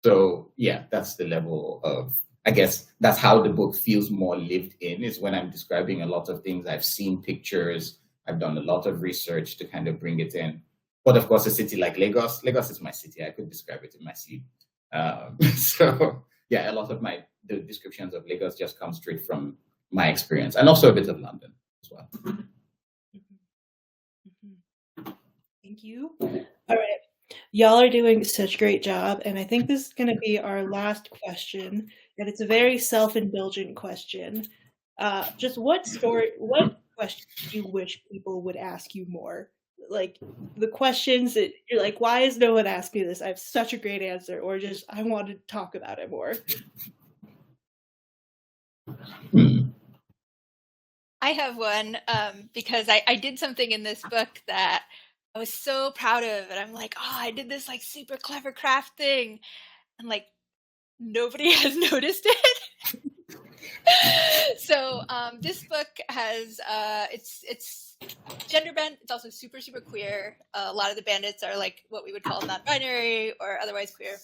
So yeah, that's the level of, I guess that's how the book feels more lived in, is when I'm describing a lot of things. I've seen pictures, I've done a lot of research to kind of bring it in. But of course, a city like Lagos is my city. I could describe it in my sleep. So yeah, a lot of the descriptions of Lagos just come straight from my experience, and also a bit of London as well. Thank you. All right. Y'all are doing such a great job, and I think this is going to be our last question, and it's a very self-indulgent question. Just what questions do you wish people would ask you more? Like the questions that you're like, why is no one asking me this? I have such a great answer, or just I want to talk about it more. I have one because I did something in this book that I was so proud of, and I'm like, I did this like super clever craft thing, and like nobody has noticed it. So this book has it's gender bent. It's also super queer. A lot of the bandits are like what we would call non-binary or otherwise queer,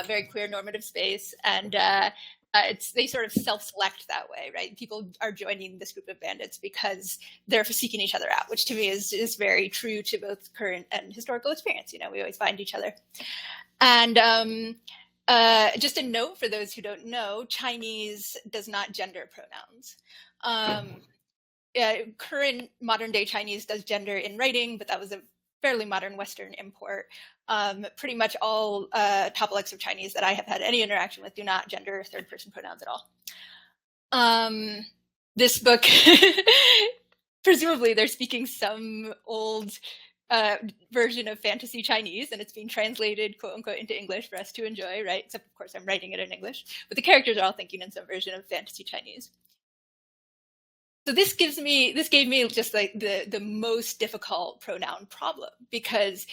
very queer normative space, and they sort of self-select that way, right? People are joining this group of bandits because they're seeking each other out, which to me is very true to both current and historical experience. We always find each other. And just a note for those who don't know, Chinese does not gender pronouns. Current modern day Chinese does gender in writing, but that was a fairly modern Western import. Pretty much all Topilex of Chinese that I have had any interaction with do not gender third person pronouns at all. This book, presumably they're speaking some old version of fantasy Chinese, and it's being translated, quote unquote, into English for us to enjoy, right? Except, of course, I'm writing it in English, but the characters are all thinking in some version of fantasy Chinese. So this gave me just like the most difficult pronoun problem, because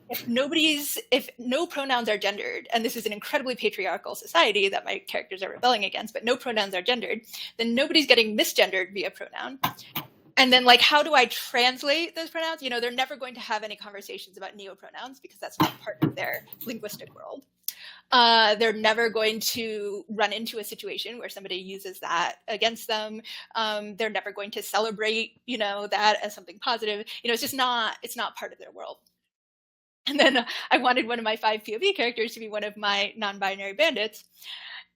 if no pronouns are gendered, and this is an incredibly patriarchal society that my characters are rebelling against, but no pronouns are gendered, then nobody's getting misgendered via pronoun. And then, like, how do I translate those pronouns? You know, they're never going to have any conversations about neopronouns because that's not part of their linguistic world. They're never going to run into a situation where somebody uses that against them. They're never going to celebrate, you know, that as something positive. You know, it's not part of their world. And then I wanted one of my 5 POV characters to be one of my non-binary bandits.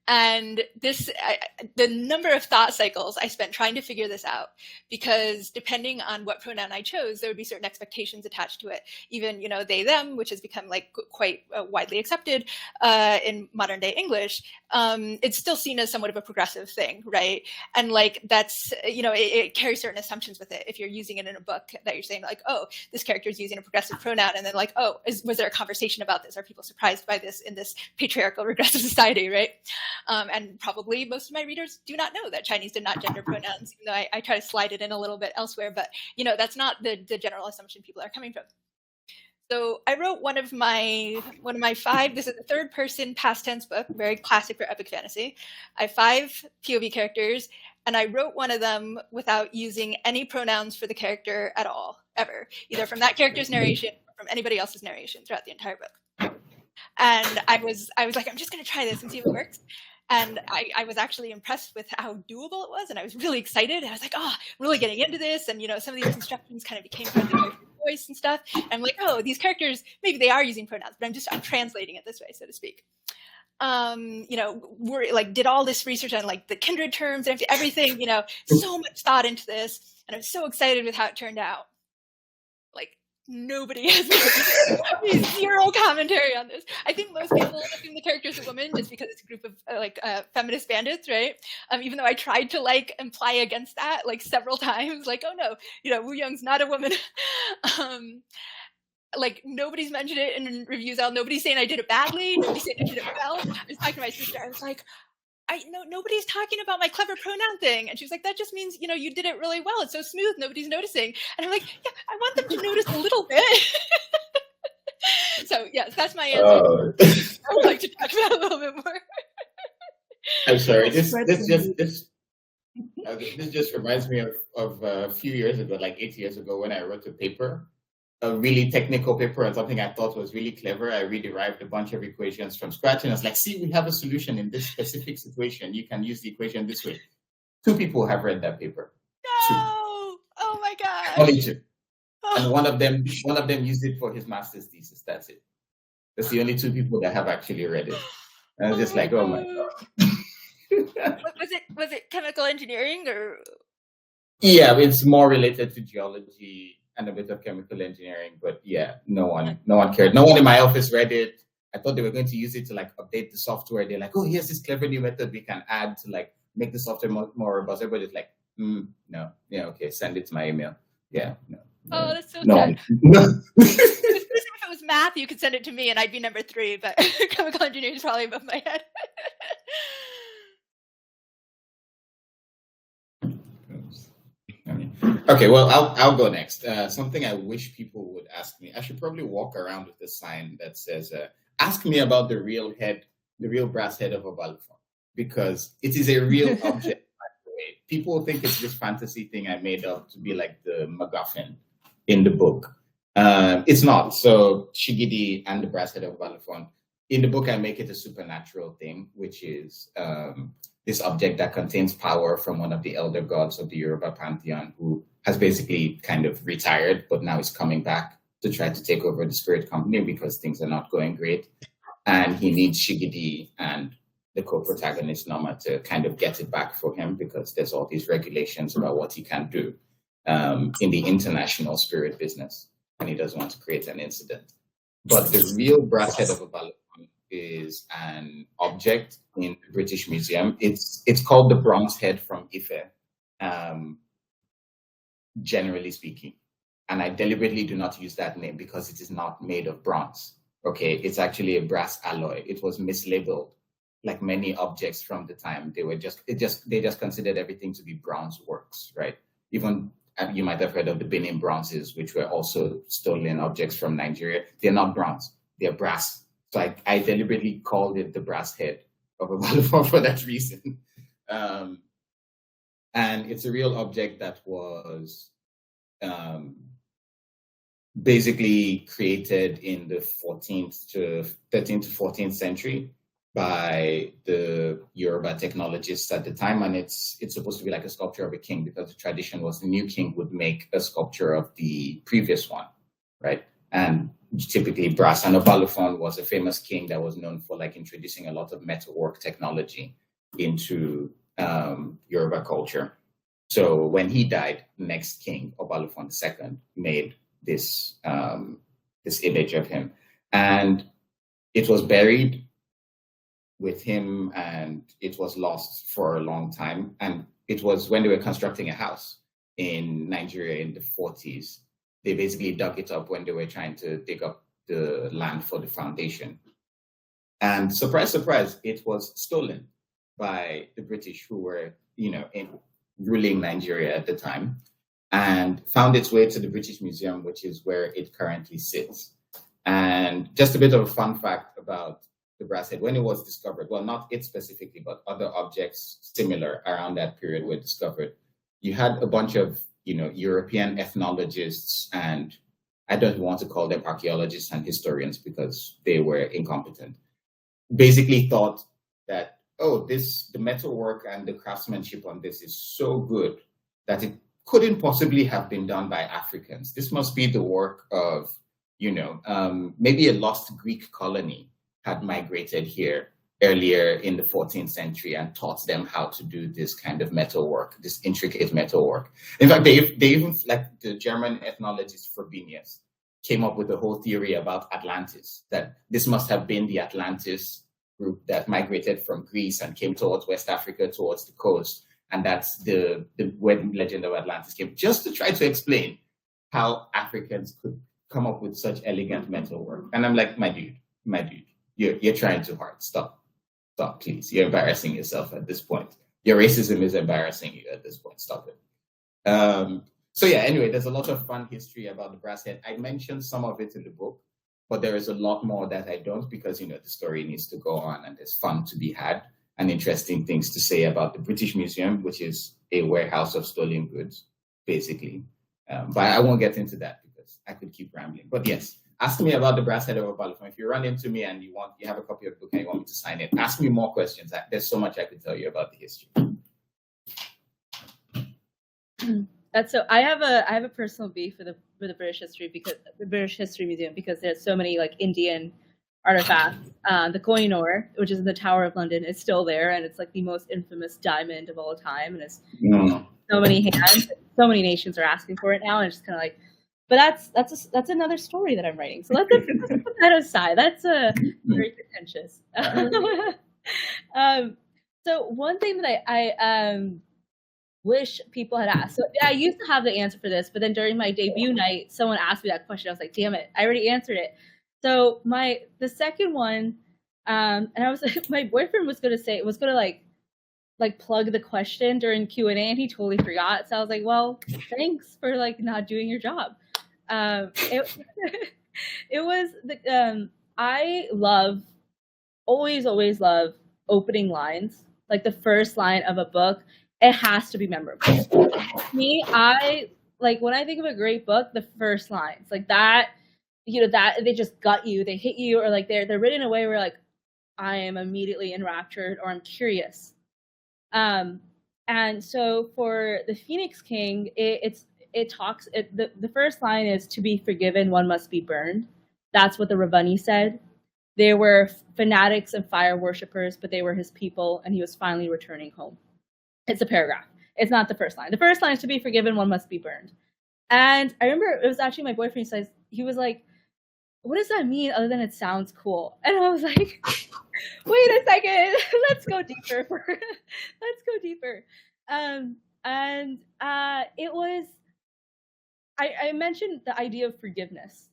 And the number of thought cycles I spent trying to figure this out, because depending on what pronoun I chose, there would be certain expectations attached to it. Even, you know, they, them, which has become like quite widely accepted in modern day English, it's still seen as somewhat of a progressive thing, right? And like that's, you know, it carries certain assumptions with it. If you're using it in a book that you're saying like, oh, this character is using a progressive pronoun, and then like, oh, was there a conversation about this? Are people surprised by this in this patriarchal regressive society, right? And probably most of my readers do not know that Chinese did not gender pronouns, even though I try to slide it in a little bit elsewhere. But, you know, that's not the general assumption people are coming from. So I wrote one of my 5, this is a 3rd person past tense book, very classic for epic fantasy. I have 5 POV characters, and I wrote one of them without using any pronouns for the character at all, ever, either from that character's narration or from anybody else's narration throughout the entire book. And I was like, I'm just going to try this and see if it works. And I was actually impressed with how doable it was. And I was really excited. I was like, oh, I'm really getting into this. And, you know, some of these instructions kind of became part of the voice and stuff. And I'm like, oh, these characters, maybe they are using pronouns, but I'm translating it this way, so to speak. You know, we're like, did all this research on like the kindred terms and everything, you know, so much thought into this. And I'm so excited with how it turned out. Like, nobody has made zero commentary on this. I think most people assume the character is a woman just because it's a group of feminist bandits, right? Even though I tried to like imply against that like several times, like, oh no, you know, Wu Young's not a woman. Like nobody's mentioned it in reviews. Nobody's saying I did it badly. Nobody's saying I did it well. I was talking to my sister. I was like, nobody's talking about my clever pronoun thing. And she was like, that just means, you know, you did it really well. It's so smooth. Nobody's noticing. And I'm like, yeah, I want them to notice a little bit. So yes, that's my answer. I would like to talk about it a little bit more. I'm sorry. This just reminds me of a few years ago, like 8 years ago, when I wrote a really technical paper on something I thought was really clever. I re-derived a bunch of equations from scratch, and I was like, see, we have a solution in this specific situation. You can use the equation this way. 2 people have read that paper. No! 2. Oh my God. Only 2. And one of them used it for his master's thesis. That's it. That's the only 2 people that have actually read it. And I was just like, oh my God. Was it chemical engineering or? Yeah, it's more related to geology and a bit of chemical engineering, but yeah, no one cared. No one in my office read it. I thought they were going to use it to like update the software. They're like, oh, here's this clever new method we can add to like make the software more robust. Everybody's like, no, yeah, okay, send it to my email. Yeah, no. Oh, that's so sad. If it was math, you could send it to me and I'd be number 3, but chemical engineering is probably above my head. Okay, well, I'll go next. Something I wish people would ask me. I should probably walk around with a sign that says, ask me about the real brass head of a balafon, because it is a real object, by the way. People think it's this fantasy thing I made up to be like the MacGuffin in the book. It's not. So Shigidi and the brass head of a balafon. In the book, I make it a supernatural thing, which is this object that contains power from one of the elder gods of the Yoruba pantheon, who has basically kind of retired, but now is coming back to try to take over the spirit company because things are not going great. And he needs Shigidi and the co-protagonist Norma to kind of get it back for him, because there's all these regulations about what he can do in the international spirit business, and he doesn't want to create an incident. But the real brass head of a balafon is an object in the British Museum. It's called the bronze head from Ife, generally speaking. And I deliberately do not use that name because it is not made of bronze. Okay, it's actually a brass alloy. It was mislabeled, like many objects from the time. They just considered everything to be bronze works, right? Even you might have heard of the Benin bronzes, which were also stolen objects from Nigeria. They're not bronze, they're brass. So I deliberately called it the brass head of a Balafon for that reason. And it's a real object that was basically created in the 13th to 14th century by the Yoruba technologists at the time, and it's supposed to be like a sculpture of a king, because the tradition was the new king would make a sculpture of the previous one, right? And typically brass. And Obalufon was a famous king that was known for like introducing a lot of metalwork technology into Yoruba culture. So when he died, the next king, Obalufon II, made this image of him, and it was buried with him, and it was lost for a long time. And it was when they were constructing a house in Nigeria in the 40s, they basically dug it up when they were trying to dig up the land for the foundation. And surprise, surprise, it was stolen by the British, who were, ruling Nigeria at the time, and found its way to the British Museum, which is where it currently sits. And just a bit of a fun fact about the brass head: when it was discovered, well, not it specifically, but other objects similar around that period were discovered. You had a bunch of, European ethnologists, and I don't want to call them archaeologists and historians because they were incompetent, basically thought that, the metalwork and the craftsmanship on this is so good that it couldn't possibly have been done by Africans. This must be the work of, maybe a lost Greek colony had migrated here earlier in the 14th century and taught them how to do this kind of metalwork, this intricate metalwork. In fact, they even, like the German ethnologist Frobenius, came up with a whole theory about Atlantis, that this must have been the Atlantis group that migrated from Greece and came towards West Africa, towards the coast. And that's where the legend of Atlantis came, just to try to explain how Africans could come up with such elegant metalwork. And I'm like, my dude, you're trying too hard. Stop, please. You're embarrassing yourself at this point. Your racism is embarrassing you at this point. Stop it. So yeah, anyway, there's a lot of fun history about the brass head. I mentioned some of it in the book, but there is a lot more that I don't, because, the story needs to go on and there's fun to be had and interesting things to say about the British Museum, which is a warehouse of stolen goods, basically. But I won't get into that because I could keep rambling. But yes, ask me about the brass head of Obalufon. If you run into me and you have a copy of the book and you want me to sign it, ask me more questions. There's so much I could tell you about the history. That's so. I have a personal beef with the British History Museum, because there's so many like Indian artifacts. The Koh-i-Noor, which is in the Tower of London, is still there, and it's like the most infamous diamond of all time, and it's so many hands. So many nations are asking for it now, and it's kind of like, but that's another story that I'm writing. So let's put that aside. That's very pretentious. So one thing that I wish people had asked. So I used to have the answer for this, but then during my debut night, someone asked me that question. I was like, damn it, I already answered it. So the second one, and I was like, my boyfriend was gonna like plug the question during Q&A, and he totally forgot. So I was like, well, thanks for like not doing your job. It was I always love opening lines, like the first line of a book. It has to be memorable. Me, I like when I think of a great book, the first lines like that, that they just gut you, they hit you, or like they're written in a way where like I am immediately enraptured or I'm curious. And so for the Phoenix King, the first line is, "To be forgiven, one must be burned." That's what the Ravani said. They were fanatics and fire worshippers, but they were his people, and he was finally returning home. It's a paragraph. It's not the first line. The first line is, "To be forgiven, one must be burned." And I remember it was actually my boyfriend says, he was like, "What does that mean other than it sounds cool?" And I was like, wait a second, let's go deeper. Let's go deeper. It was, I mentioned the idea of forgiveness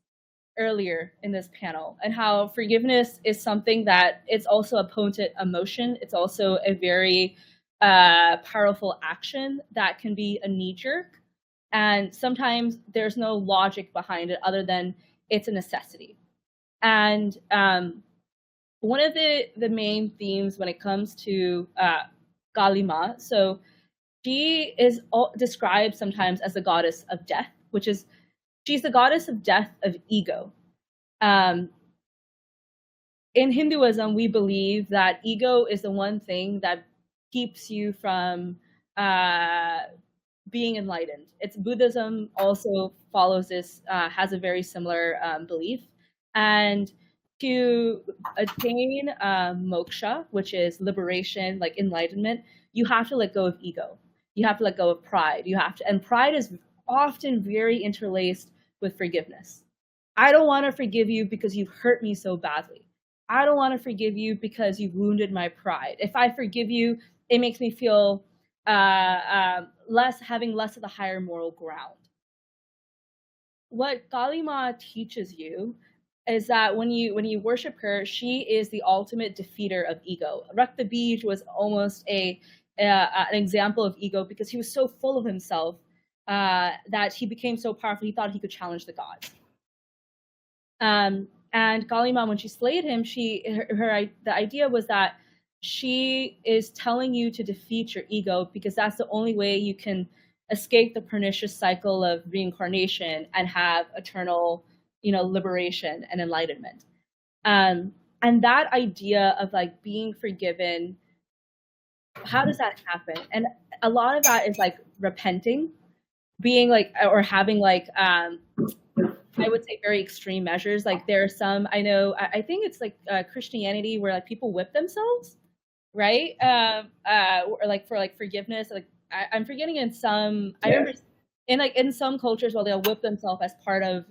earlier in this panel, and how forgiveness is something that it's also a potent emotion. It's also a very powerful action that can be a knee jerk. And sometimes there's no logic behind it other than it's a necessity. And one of the main themes when it comes to Kalima, so she is described sometimes as the goddess of death, which is, she's the goddess of death of ego. In Hinduism, we believe that ego is the one thing that keeps you from being enlightened. It's Buddhism also follows this, has a very similar belief. And to attain moksha, which is liberation, like enlightenment, you have to let go of ego. You have to let go of pride. You have to, and pride is often very interlaced with forgiveness. I don't want to forgive you because you've hurt me so badly. I don't want to forgive you because you've wounded my pride. If I forgive you, it makes me feel having less of the higher moral ground. What Kalima teaches you is that when you worship her, she is the ultimate defeater of ego. Rakta Bij was almost an example of ego because he was so full of himself that he became so powerful he thought he could challenge the gods. And Kalima, when she slayed him, the idea was that she is telling you to defeat your ego because that's the only way you can escape the pernicious cycle of reincarnation and have eternal, liberation and enlightenment. And that idea of like being forgiven, how does that happen? And a lot of that is like repenting, being like, or having like, I would say very extreme measures. Like there are some, I think it's like Christianity where like people whip themselves, right? Or like for like forgiveness. Like I'm forgetting in some, I remember in some cultures, they'll whip themselves as part of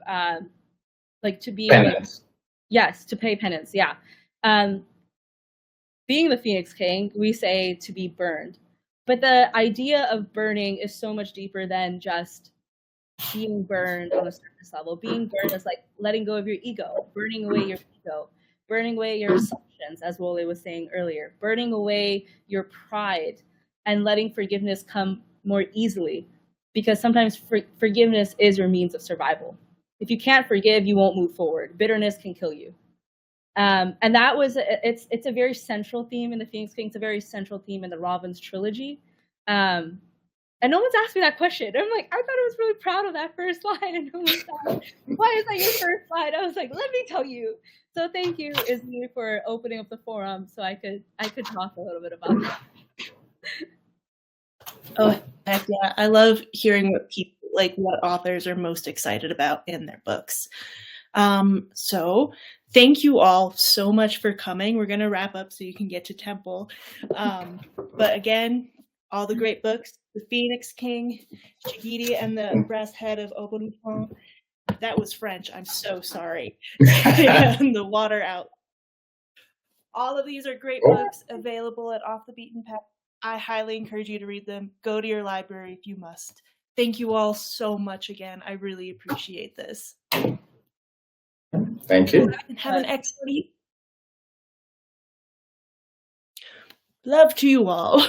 like to be penance. Yes, to pay penance. Yeah. Being the Phoenix King, we say to be burned, but the idea of burning is so much deeper than just being burned on a surface level. Being burned is like letting go of your ego, burning away your ego, burning away your assumptions, as Wole was saying earlier, burning away your pride, and letting forgiveness come more easily. Because sometimes forgiveness is your means of survival. If you can't forgive, you won't move forward. Bitterness can kill you. And that was, it's a very central theme in the Phoenix King. It's a very central theme in the Robin's trilogy. And no one's asked me that question. I'm like, I thought I was really proud of that first line. And no one's asked, why is that your first line? I was like, let me tell you. So thank you, Izzy, for opening up the forum so I could talk a little bit about that. Oh, heck yeah. I love hearing what authors are most excited about in their books. So thank you all so much for coming. We're going to wrap up so you can get to temple. But again, all the great books, The Phoenix King, Chigiri and the Brass Head of Oberon. That was French. I'm so sorry. And The Water Out. All of these are great books available at Off the Beaten Path. I highly encourage you to read them. Go to your library if you must. Thank you all so much again. I really appreciate this. Thank you. And have an excellent evening. Love to you all.